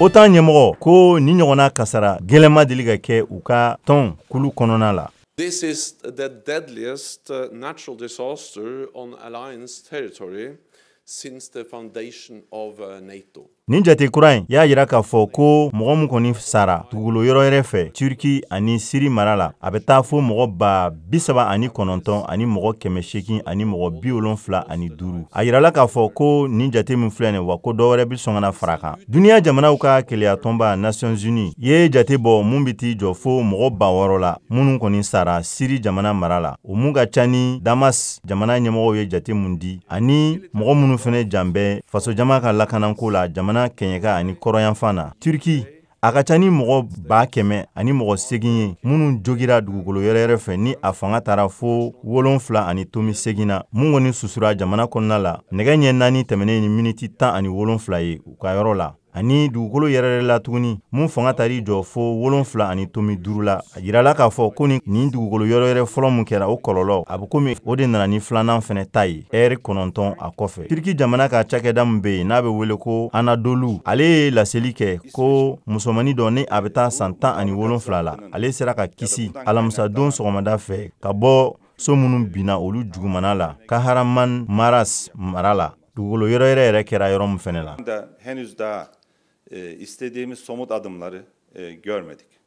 OTAN ɲɛmɔgɔ ko ni ɲɔgɔnna kasara gɛlɛnma deli ka kɛ u ka tɔn kulu kɔnɔna la. This is the deadliest natural disaster on alliance territory since the foundation of NATO. Nin jate kura in y'a yira k'a fɔ ko mɔgɔ min kɔni sara dugukolo yɔrɔ yɛrɛ fɛ Turki ani Siri mara la a bɛ taa fo mɔgɔ 39 ani mɔgɔ 800 ani mɔgɔ 75. A yirala k'a fɔ ko nin jate min filɛ nin wa ko dɔwɛrɛ bi sɔn ka na fara kan. Duniya jamanaw ka keleya tɔnba Nations Unies ye jate bɔ mun bi t'i jɔ fo mɔgɔ 600 la minnu kɔni sara Siri jamana mara la. O mun ka ca ni Damas jamana ɲɛmɔgɔw ye jate mun di ani mɔgɔ minnu fɛnɛ janbɛ faso jama ka lakanako la jamana Kenyeka ani kɔrɔyanfan na. Turki a ka ca ni mɔgɔ 100 ani mɔgɔ 8 ye minnu jogira dugukolo yɛrɛ fɛ ni a fanga taara fo 7.8 na mun kɔni susura jamana kɔnɔna la nɛgɛ ɲɛ 4 tɛmɛnen ni miniti 17 ye u ka yɔrɔ la ani dugukolo yɛrɛ la tuguni mun fanga tari jɔ fo 7.5 la a yirala k'a fɔ ko nin dugukolo yɛrɛ fɔlɔ mun kɛra o kɔlɔlɔ a bɛ komi o de nana ni filanan fɛnɛ ta ye ɛri 9 a kɔfɛ. Turki jamana ka cakɛda min bɛ yen n'a bɛ wele ko Anadolu ale ye laseli kɛ ko musomani dɔ ni a bɛ taa san 17 la ale sera ka kisi alamisadon sɔgɔmada fɛ ka bɔ so minnu binna olu jugumana la Kahraman Maras mara la dugukolo yɛrɛ kɛra yɔrɔ min fɛnɛ la. İstediğimiz somut adımları görmedik.